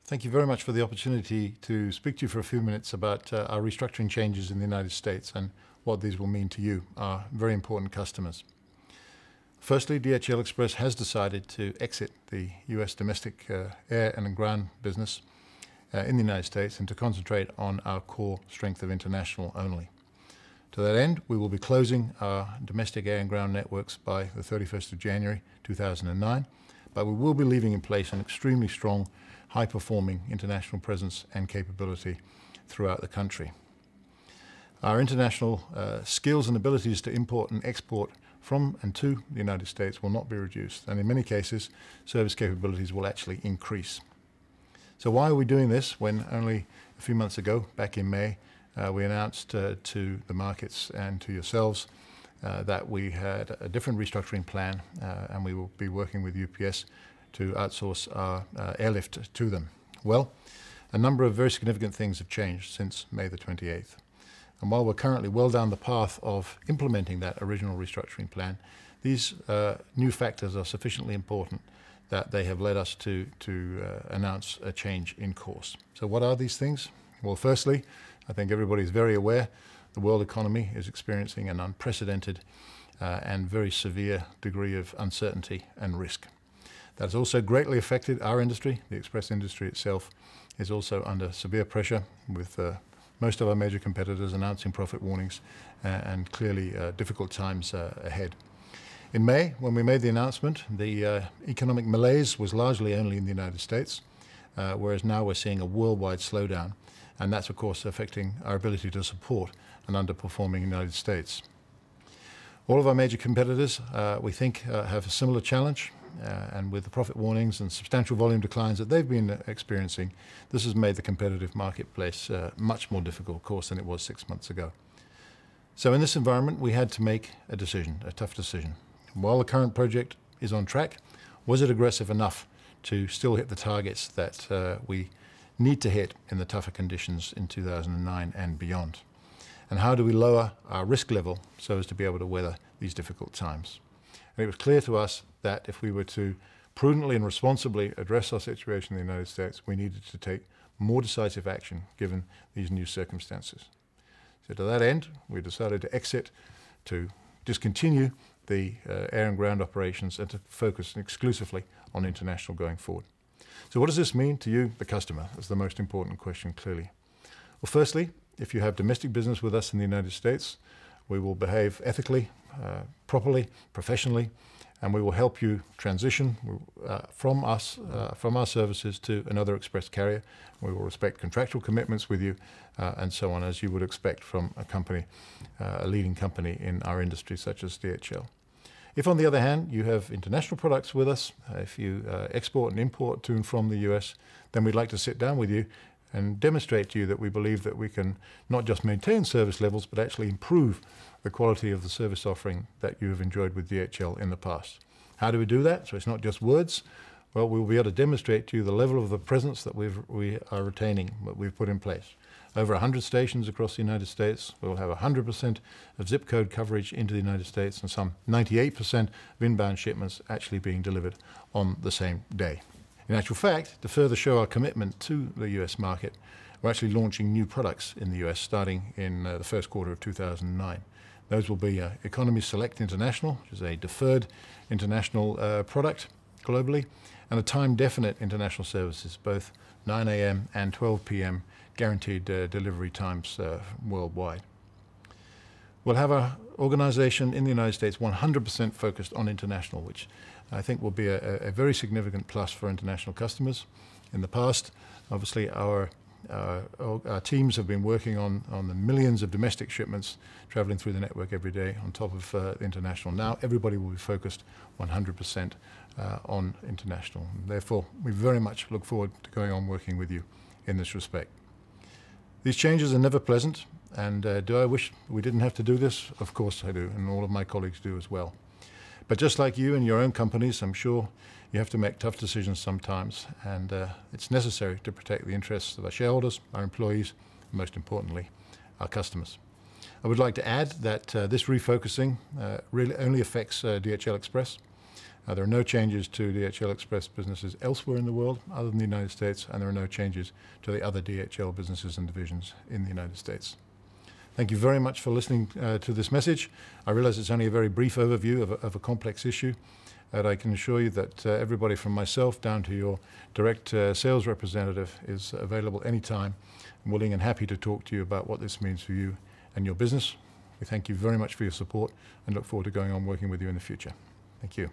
Thank you very much for the opportunity to speak to you for a few minutes about our restructuring changes in the United States and what these will mean to you, our very important customers. Firstly, DHL Express has decided to exit the US domestic air and ground business in the United States and to concentrate on our core strength of international only. To that end, we will be closing our domestic air and ground networks by the 31st of January 2009, but we will be leaving in place an extremely strong, high-performing international presence and capability throughout the country. Our international skills and abilities to import and export from and to the United States will not be reduced, and in many cases, service capabilities will actually increase. So why are we doing this when only a few months ago, back in May, we announced to the markets and to yourselves that we had a different restructuring plan and we will be working with UPS to outsource our airlift to them? Well, a number of very significant things have changed since May the 28th. And while we're currently well down the path of implementing that original restructuring plan, these new factors are sufficiently important that they have led us to announce a change in course. So what are these things? Well, firstly, I think everybody is very aware the world economy is experiencing an unprecedented and very severe degree of uncertainty and risk. That has also greatly affected our industry. The express industry itself is also under severe pressure, with most of our major competitors announcing profit warnings and clearly difficult times ahead. In May, when we made the announcement, the economic malaise was largely only in the United States, whereas now we're seeing a worldwide slowdown, and that's of course affecting our ability to support an underperforming United States. All of our major competitors, we think, have a similar challenge. And with the profit warnings and substantial volume declines that they've been experiencing, this has made the competitive marketplace much more difficult, of course, than it was 6 months ago. So in this environment, we had to make a decision, a tough decision. While the current project is on track, was it aggressive enough to still hit the targets that we need to hit in the tougher conditions in 2009 and beyond? And how do we lower our risk level so as to be able to weather these difficult times? And it was clear to us that if we were to prudently and responsibly address our situation in the United States, we needed to take more decisive action given these new circumstances. So to that end, we decided to exit, to discontinue the air and ground operations and to focus exclusively on international going forward. So what does this mean to you, the customer? That's the most important question, clearly. Well, firstly, if you have domestic business with us in the United States, we will behave ethically, properly, professionally, and we will help you transition from our services to another express carrier. We will respect contractual commitments with you and so on, as you would expect from a company, a leading company in our industry such as DHL. If, on the other hand, you have international products with us, if you export and import to and from the US, then we'd like to sit down with you and demonstrate to you that we believe that we can not just maintain service levels, but actually improve the quality of the service offering that you have enjoyed with DHL in the past. How do we do that? So it's not just words. Well, we'll be able to demonstrate to you the level of the presence that we are retaining, that we've put in place. Over 100 stations across the United States. We'll have 100% of zip code coverage into the United States and some 98% of inbound shipments actually being delivered on the same day. In actual fact, to further show our commitment to the US market, we're actually launching new products in the US starting in the first quarter of 2009. Those will be Economy Select International, which is a deferred international product globally, and a time-definite international services, both 9 a.m. and 12 p.m. guaranteed delivery times worldwide. We'll have our organization in the United States 100% focused on international, which I think will be a very significant plus for international customers. In the past, obviously, our teams have been working on the millions of domestic shipments traveling through the network every day on top of international. Now everybody will be focused 100% on international. Therefore, we very much look forward to going on working with you in this respect. These changes are never pleasant, and do I wish we didn't have to do this? Of course I do, and all of my colleagues do as well. But just like you and your own companies, I'm sure you have to make tough decisions sometimes, and it's necessary to protect the interests of our shareholders, our employees, and most importantly, our customers. I would like to add that this refocusing really only affects DHL Express. There are no changes to DHL Express businesses elsewhere in the world other than the United States, and there are no changes to the other DHL businesses and divisions in the United States. Thank you very much for listening to this message. I realize it's only a very brief overview of a complex issue, and I can assure you that everybody from myself down to your direct sales representative is available anytime, willing and happy to talk to you about what this means for you and your business. We thank you very much for your support and look forward to going on working with you in the future. Thank you.